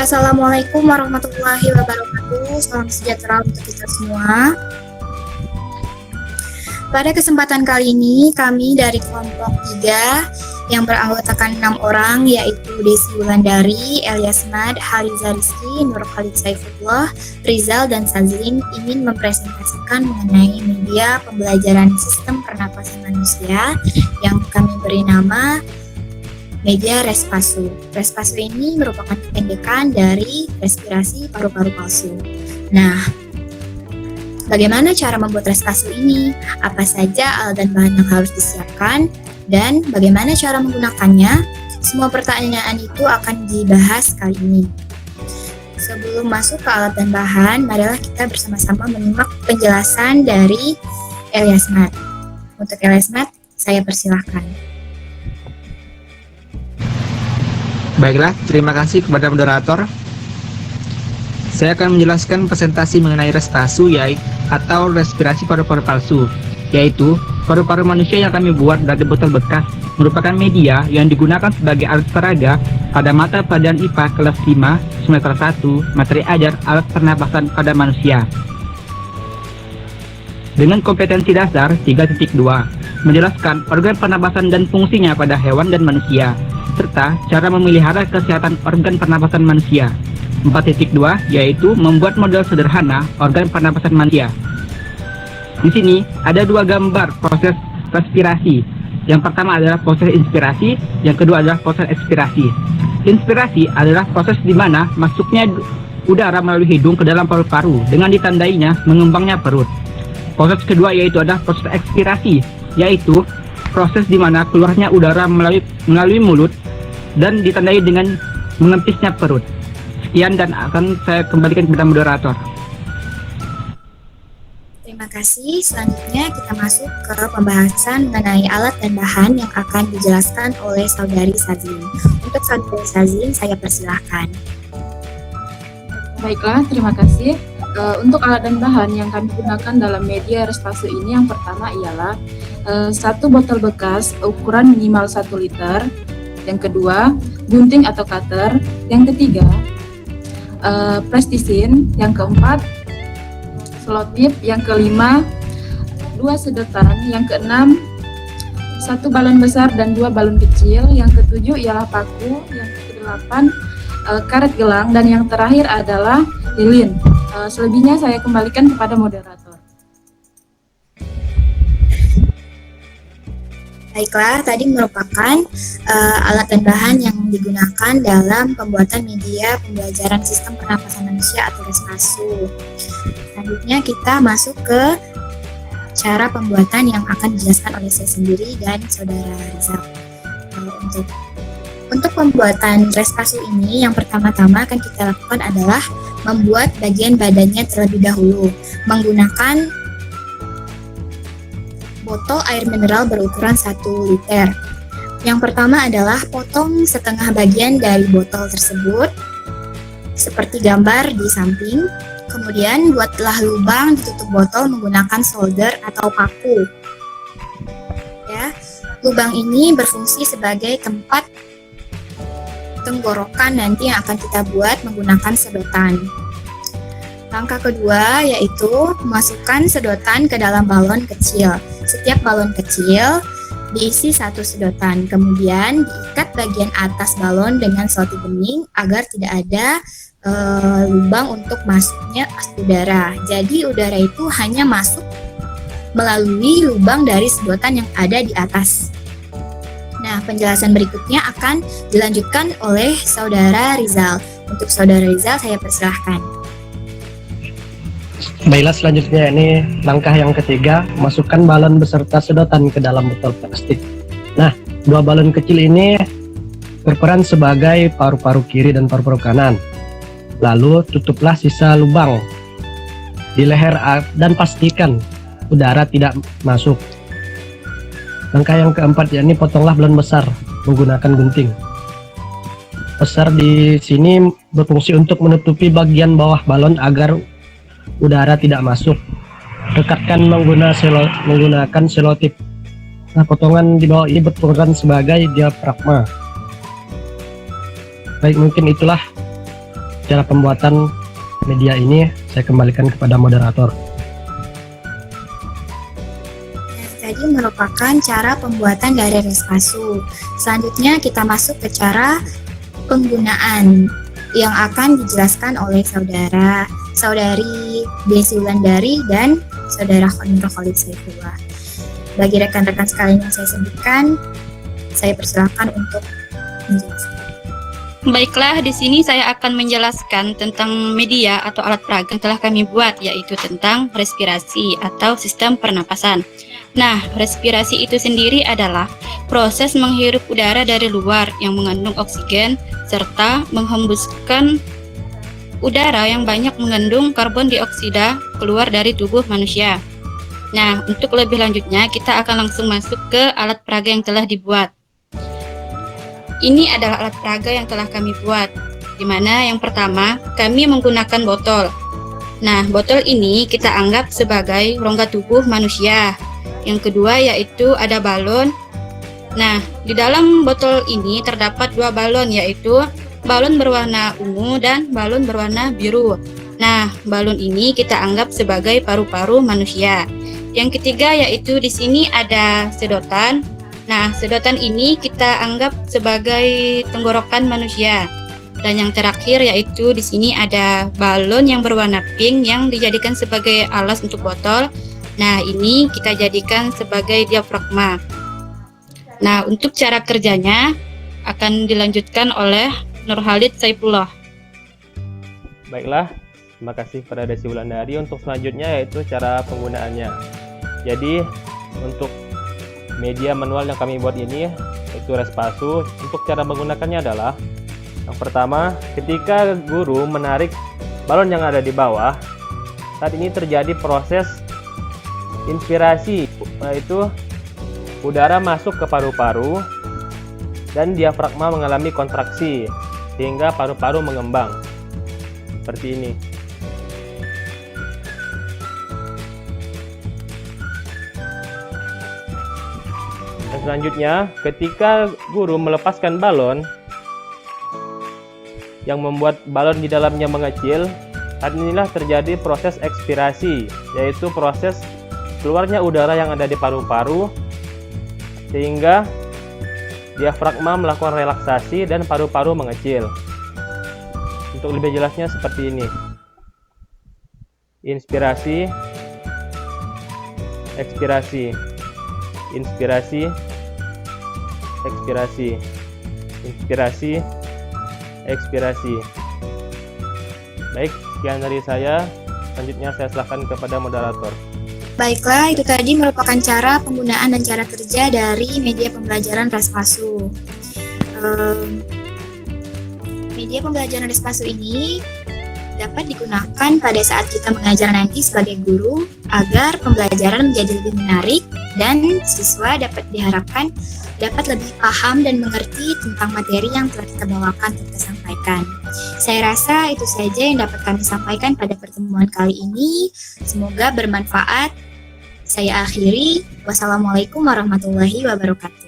Assalamualaikum warahmatullahi wabarakatuh. Salam sejahtera untuk kita semua. Pada kesempatan kali ini, kami dari kelompok 3 yang beranggotakan 6 orang, yaitu Desi Wulandari, Elias Mad, Haliza Rizky, Nur Khalid Saifullah, Rizal, dan Sazlin ingin mempresentasikan mengenai media pembelajaran sistem pernapasan manusia yang kami beri nama media Respasu. Respasu ini merupakan kependekan dari respirasi paru-paru palsu. Nah, bagaimana cara membuat Respasu ini? Apa saja alat dan bahan yang harus disiapkan? Dan bagaimana cara menggunakannya? Semua pertanyaan itu akan dibahas kali ini. Sebelum masuk ke alat dan bahan, marilah kita bersama-sama menyimak penjelasan dari Elias Mat. Untuk Elias Mat, saya persilahkan. Baiklah, terima kasih kepada moderator. Saya akan menjelaskan presentasi mengenai Respasu atau respirasi paru-paru palsu, yaitu paru-paru manusia yang kami buat dari botol bekas merupakan media yang digunakan sebagai alat peraga pada mata pelajaran IPA kelas 5 semester 1 materi ajar alat pernapasan pada manusia. Dengan kompetensi dasar 3.2 menjelaskan organ pernapasan dan fungsinya pada hewan dan manusia, serta cara memelihara kesehatan organ pernapasan manusia. 4.2 yaitu membuat model sederhana organ pernapasan manusia. Di sini ada dua gambar proses respirasi. Yang pertama adalah proses inspirasi, yang kedua adalah proses ekspirasi. Inspirasi adalah proses di mana masuknya udara melalui hidung ke dalam paru-paru dengan ditandainya mengembangnya perut. Proses kedua yaitu adalah proses ekspirasi, yaitu proses di mana keluarnya udara melalui mulut dan ditandai dengan mengempisnya perut. Sekian dan akan saya kembalikan kepada moderator. Terima kasih. Selanjutnya kita masuk ke pembahasan mengenai alat dan bahan yang akan dijelaskan oleh Saudari Sazlin. Untuk Saudari Sazlin, saya persilahkan. Baiklah, terima kasih. Untuk alat dan bahan yang kami gunakan dalam media Respasu ini, yang pertama ialah satu botol bekas ukuran minimal 1 liter. Yang kedua, gunting atau cutter. Yang ketiga, plastisin. Yang keempat, selotip. Yang kelima, 2 sedotan. Yang keenam, 1 balon besar dan 2 balon kecil. Yang ketujuh ialah paku. Yang kedelapan, karet gelang. Dan yang terakhir adalah lilin. Selebihnya saya kembalikan kepada moderator. Baiklah, tadi merupakan alat dan bahan yang digunakan dalam pembuatan media pembelajaran sistem pernapasan manusia atau Respasu. Selanjutnya kita masuk ke cara pembuatan yang akan dijelaskan oleh saya sendiri dan Saudara Rizal. Untuk pembuatan Respasu ini, yang pertama-tama akan kita lakukan adalah membuat bagian badannya terlebih dahulu menggunakan botol air mineral berukuran 1 liter. Yang pertama adalah potong setengah bagian dari botol tersebut seperti gambar di samping. Kemudian buatlah lubang di tutup botol menggunakan solder atau paku. Ya, lubang ini berfungsi sebagai tempat tenggorokan nanti yang akan kita buat menggunakan sedotan. Langkah kedua yaitu masukkan sedotan ke dalam balon kecil. Setiap balon kecil diisi 1 sedotan. Kemudian diikat bagian atas balon dengan selotip bening agar tidak ada lubang untuk masuknya udara. Jadi udara itu hanya masuk melalui lubang dari sedotan yang ada di atas. Nah, penjelasan berikutnya akan dilanjutkan oleh Saudara Rizal. Untuk Saudara Rizal, saya persilahkan. Baiklah, selanjutnya ini langkah yang ketiga, masukkan balon beserta sedotan ke dalam botol plastik. Nah, 2 balon kecil ini berperan sebagai paru-paru kiri dan paru-paru kanan. Lalu tutuplah sisa lubang di leher dan pastikan udara tidak masuk. Langkah yang keempat yakni potonglah balon besar menggunakan gunting. Besar di sini berfungsi untuk menutupi bagian bawah balon agar udara tidak masuk. Rekatkan menggunakan selotip. Nah, potongan di bawah ini berperan sebagai diafragma. Baik, mungkin itulah cara pembuatan media ini saya kembalikan kepada moderator. Tadi merupakan cara pembuatan dari Respasu. Selanjutnya kita masuk ke cara penggunaan yang akan dijelaskan oleh saudari Desi Wulandari dan saudara Nur Khalid Saifullah. Bagi rekan-rekan sekalian yang saya sebutkan, saya persilakan untuk menjelaskan. Baiklah, di sini saya akan menjelaskan tentang media atau alat peraga yang telah kami buat, yaitu tentang respirasi atau sistem pernapasan. Nah, respirasi itu sendiri adalah proses menghirup udara dari luar yang mengandung oksigen serta menghembuskan udara yang banyak mengandung karbon dioksida keluar dari tubuh manusia. Nah, untuk lebih lanjutnya kita akan langsung masuk ke alat peraga yang telah dibuat. Ini adalah alat peraga yang telah kami buat, di mana yang pertama kami menggunakan botol. Nah, botol ini kita anggap sebagai rongga tubuh manusia. Yang kedua yaitu ada balon. Nah, di dalam botol ini terdapat dua balon, yaitu balon berwarna ungu dan balon berwarna biru. Nah, balon ini kita anggap sebagai paru-paru manusia. Yang ketiga yaitu di sini ada sedotan. Nah, sedotan ini kita anggap sebagai tenggorokan manusia. Dan yang terakhir yaitu di sini ada balon yang berwarna pink yang dijadikan sebagai alas untuk botol. Nah, ini kita jadikan sebagai diafragma. Nah, untuk cara kerjanya akan dilanjutkan oleh Nur Khalid Saifullah. Baiklah, terima kasih kepada Desi Wulandari. Untuk selanjutnya yaitu cara penggunaannya. Jadi, untuk media manual yang kami buat ini yaitu Respasu. Untuk cara menggunakannya adalah yang pertama, ketika guru menarik balon yang ada di bawah, saat ini terjadi proses inspirasi, yaitu udara masuk ke paru-paru dan diafragma mengalami kontraksi sehingga paru-paru mengembang seperti ini. Dan selanjutnya, ketika guru melepaskan balon yang membuat balon di dalamnya mengecil, saat inilah terjadi proses ekspirasi, yaitu proses keluarnya udara yang ada di paru-paru sehingga diafragma melakukan relaksasi dan paru-paru mengecil. Untuk lebih jelasnya seperti ini. Inspirasi, ekspirasi. Inspirasi, ekspirasi, inspirasi, ekspirasi. Baik, sekian dari saya. Selanjutnya saya serahkan kepada moderator. Baiklah, itu tadi merupakan cara penggunaan dan cara kerja dari media pembelajaran Respasu. Media pembelajaran Respasu ini dapat digunakan pada saat kita mengajar nanti sebagai guru agar pembelajaran menjadi lebih menarik dan siswa diharapkan dapat lebih paham dan mengerti tentang materi yang telah kita bawakan dan kita sampaikan. Saya rasa itu saja yang dapat kami sampaikan pada pertemuan kali ini. Semoga bermanfaat. Saya akhiri. Wassalamualaikum warahmatullahi wabarakatuh.